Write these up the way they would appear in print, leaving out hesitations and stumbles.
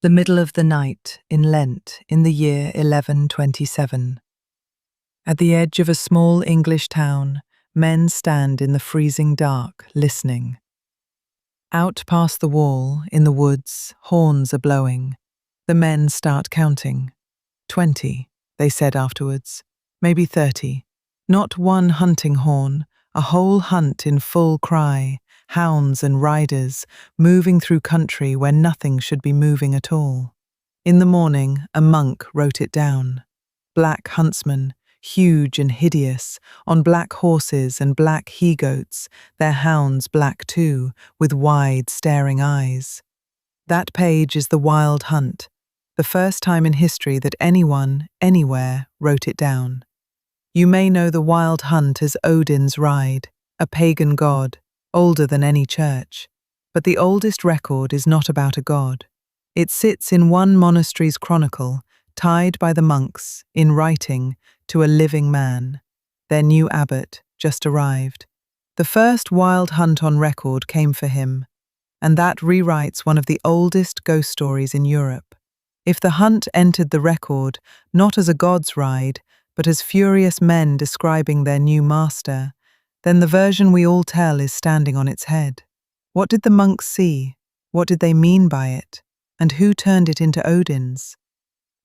The middle of the night in Lent in the year 1127. At the edge of a small English town, men stand in the freezing dark, listening. Out past the wall, in the woods, horns are blowing. The men start counting. 20, they said afterwards, maybe 30. Not one hunting horn, a whole hunt in full cry, hounds and riders, moving through country where nothing should be moving at all. In the morning, a monk wrote it down. Black huntsmen, huge and hideous, on black horses and black he-goats, their hounds black too, with wide, staring eyes. That page is the wild hunt, the first time in history that anyone, anywhere, wrote it down. You may know the wild hunt as Odin's ride, a pagan god, older than any church. But the oldest record is not about a god. It sits in one monastery's chronicle, tied by the monks, in writing, to a living man. Their new abbot just arrived. The first wild hunt on record came for him, and that rewrites one of the oldest ghost stories in Europe. If the hunt entered the record, not as a god's ride, but as furious men describing their new master, then the version we all tell is standing on its head. What did the monks see? What did they mean by it? And who turned it into Odin's?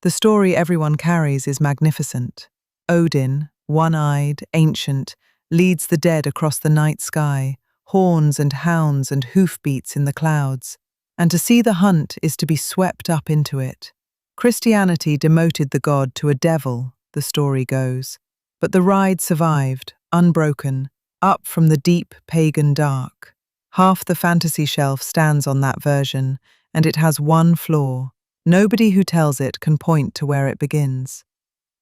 The story everyone carries is magnificent. Odin, one-eyed, ancient, leads the dead across the night sky, horns and hounds and hoofbeats in the clouds, and to see the hunt is to be swept up into it. Christianity demoted the god to a devil, the story goes, but the ride survived, unbroken, up from the deep pagan dark. Half the fantasy shelf stands on that version, and it has one flaw. Nobody who tells it can point to where it begins.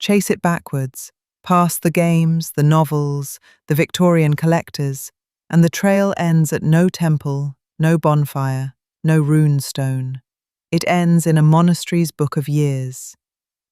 Chase it backwards, past the games, the novels, the Victorian collectors, and the trail ends at no temple, no bonfire, no rune stone. It ends in a monastery's book of years.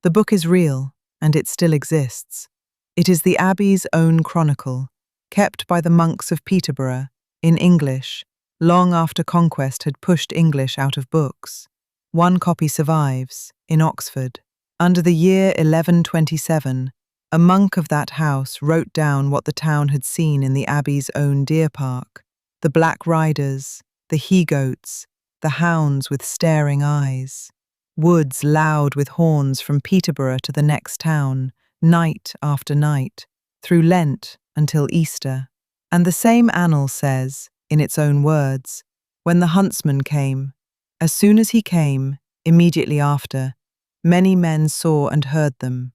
The book is real, and it still exists. It is the abbey's own chronicle, kept by the monks of Peterborough, in English, long after conquest had pushed English out of books. One copy survives, in Oxford. Under the year 1127, a monk of that house wrote down what the town had seen in the abbey's own deer park: the black riders, the he-goats, the hounds with staring eyes. Woods loud with horns from Peterborough to the next town, night after night, through Lent until Easter. And the same annal says, in its own words, when the huntsman came, as soon as he came, immediately after, many men saw and heard them.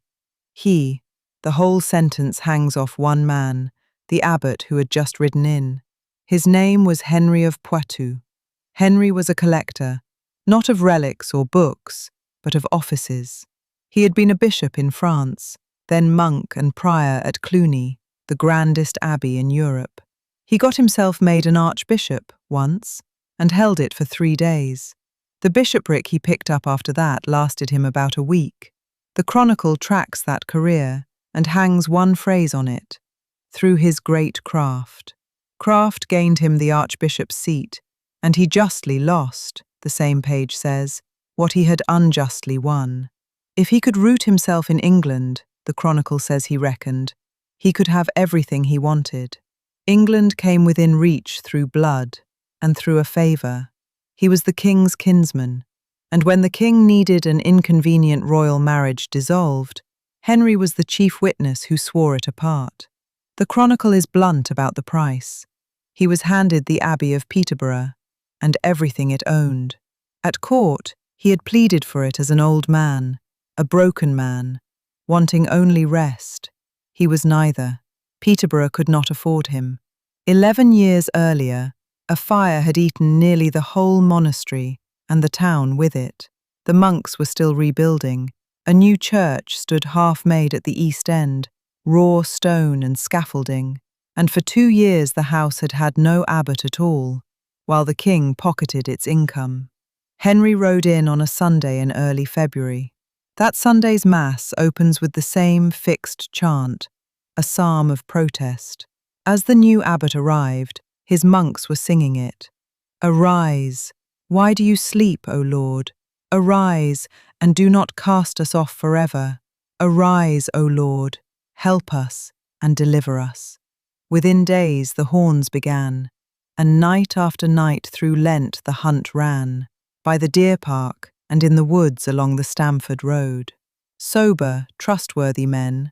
He, the whole sentence hangs off one man, the abbot who had just ridden in. His name was Henry of Poitou. Henry was a collector, not of relics or books, but of offices. He had been a bishop in France, then monk and prior at Cluny, the grandest abbey in Europe. He got himself made an archbishop once, and held it for 3 days. The bishopric he picked up after that lasted him about a week. The chronicle tracks that career, and hangs one phrase on it: through his great craft. Craft gained him the archbishop's seat, and he justly lost, the same page says, what he had unjustly won. If he could root himself in England, the chronicle says he reckoned, he could have everything he wanted. England came within reach through blood and through a favour. He was the king's kinsman, and when the king needed an inconvenient royal marriage dissolved, Henry was the chief witness who swore it apart. The chronicle is blunt about the price. He was handed the Abbey of Peterborough, and everything it owned. At court, he had pleaded for it as an old man, a broken man, wanting only rest. He was neither. Peterborough could not afford him. 11 years earlier, a fire had eaten nearly the whole monastery, and the town with it. The monks were still rebuilding. A new church stood half-made at the east end, raw stone and scaffolding, and for 2 years the house had had no abbot at all, while the king pocketed its income. Henry rode in on a Sunday in early February. That Sunday's Mass opens with the same fixed chant, a psalm of protest. As the new abbot arrived, his monks were singing it. Arise, why do you sleep, O Lord? Arise, and do not cast us off forever. Arise, O Lord, help us and deliver us. Within days the horns began, and night after night through Lent the hunt ran, by the deer park and in the woods along the Stamford Road. Sober, trustworthy men,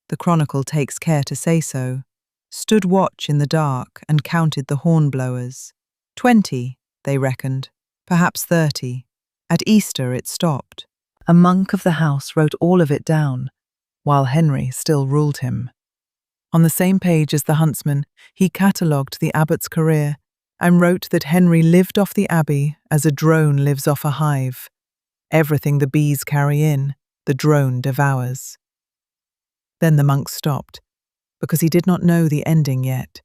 the chronicle takes care to say so, stood watch in the dark and counted the hornblowers. 20, they reckoned, perhaps 30. At Easter it stopped. A monk of the house wrote all of it down, while Henry still ruled him. On the same page as the huntsman, he catalogued the abbot's career and wrote that Henry lived off the abbey as a drone lives off a hive. Everything the bees carry in, the drone devours. Then the monk stopped, because he did not know the ending yet.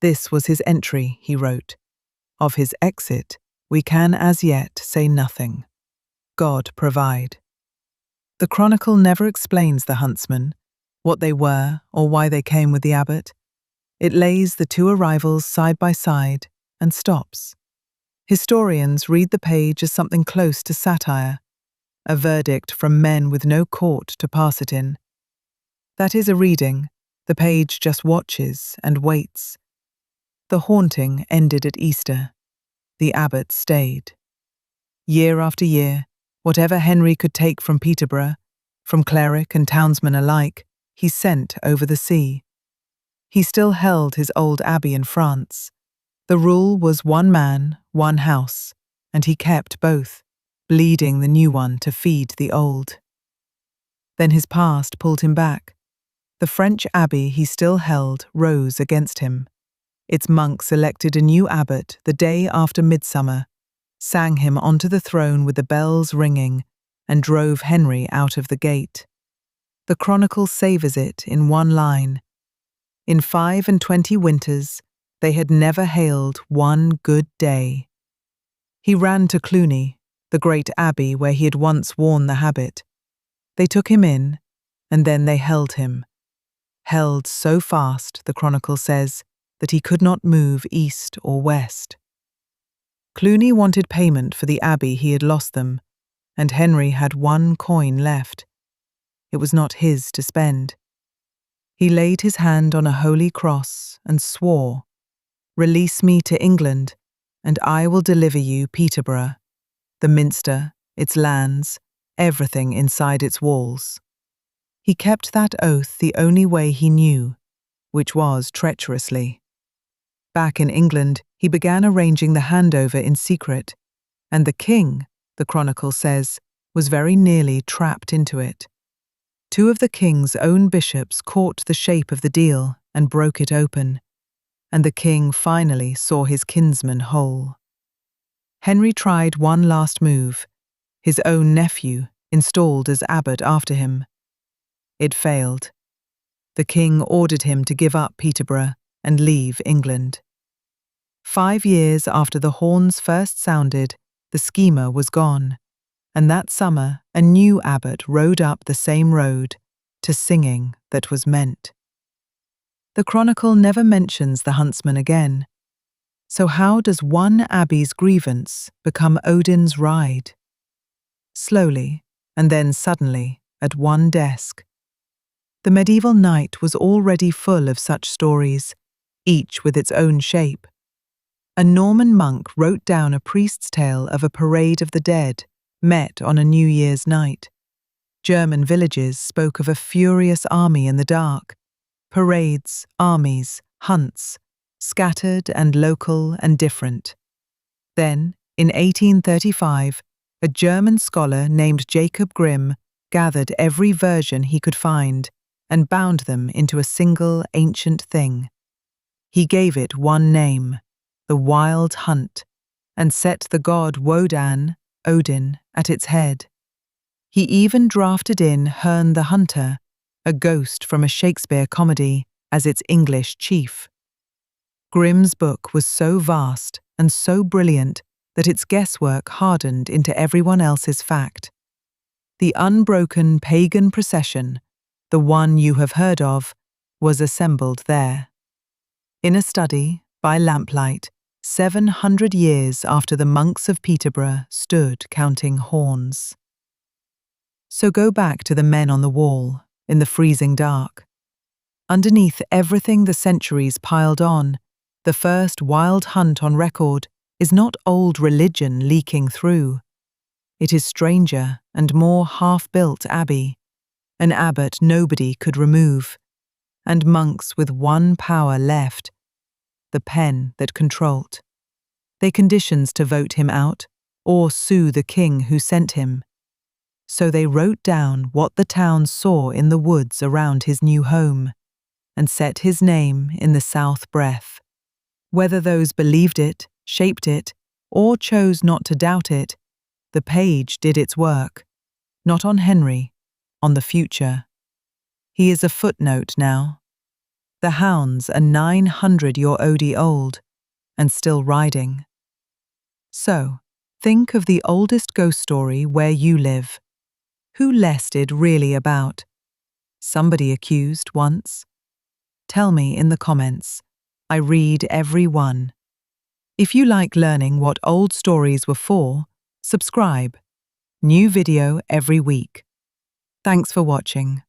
This was his entry, he wrote. Of his exit, we can as yet say nothing. God provide. The chronicle never explains the huntsmen, what they were or why they came with the abbot. It lays the two arrivals side by side and stops. Historians read the page as something close to satire, a verdict from men with no court to pass it in. That is a reading. The page just watches and waits. The haunting ended at Easter. The abbot stayed. Year after year, whatever Henry could take from Peterborough, from cleric and townsman alike, he sent over the sea. He still held his old abbey in France. The rule was one man, one house, and he kept both, bleeding the new one to feed the old. Then his past pulled him back. The French abbey he still held rose against him. Its monks elected a new abbot the day after midsummer, sang him onto the throne with the bells ringing, and drove Henry out of the gate. The chronicle savours it in one line. In 25 winters, they had never hailed one good day. He ran to Cluny, the great abbey where he had once worn the habit. They took him in, and then they held him. Held so fast, the chronicle says, that he could not move east or west. Cluny wanted payment for the abbey he had lost them, and Henry had one coin left. It was not his to spend. He laid his hand on a holy cross and swore, "Release me to England, and I will deliver you Peterborough, the minster, its lands, everything inside its walls." He kept that oath the only way he knew, which was treacherously. Back in England, he began arranging the handover in secret, and the king, the chronicle says, was very nearly trapped into it. 2 of the king's own bishops caught the shape of the deal and broke it open, and the king finally saw his kinsman whole. Henry tried one last move, his own nephew installed as abbot after him. It failed. The king ordered him to give up Peterborough and leave England. 5 years after the horns first sounded, the schemer was gone, and that summer a new abbot rode up the same road to singing that was meant. The chronicle never mentions the huntsman again. So how does one abbey's grievance become Odin's ride? Slowly, and then suddenly, at one desk. The medieval night was already full of such stories, each with its own shape. A Norman monk wrote down a priest's tale of a parade of the dead, met on a New Year's night. German villages spoke of a furious army in the dark. Parades, armies, hunts, scattered and local and different. Then, in 1835, a German scholar named Jacob Grimm gathered every version he could find and bound them into a single ancient thing. He gave it one name, the Wild Hunt, and set the god Wodan, Odin, at its head. He even drafted in Herne the Hunter, a ghost from a Shakespeare comedy, as its English chief. Grimm's book was so vast and so brilliant that its guesswork hardened into everyone else's fact. The unbroken pagan procession, the one you have heard of, was assembled there. In a study, by lamplight, 700 years after the monks of Peterborough stood counting horns. So go back to the men on the wall, in the freezing dark. Underneath everything the centuries piled on, the first wild hunt on record is not old religion leaking through. It is stranger and more half-built abbey, an abbot nobody could remove, and monks with one power left, the pen that controlled. They conditions to vote him out or sue the king who sent him. So they wrote down what the town saw in the woods around his new home, and set his name in the south breath. Whether those believed it, shaped it, or chose not to doubt it, the page did its work, not on Henry, on the future. He is a footnote now. The hounds are 900-year-old old, and still riding. So, think of the oldest ghost story where you live. Who lessed it really about? Somebody accused once? Tell me in the comments. I read every one. If you like learning what old stories were for, subscribe. New video every week. Thanks for watching.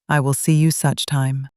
I will see you such time.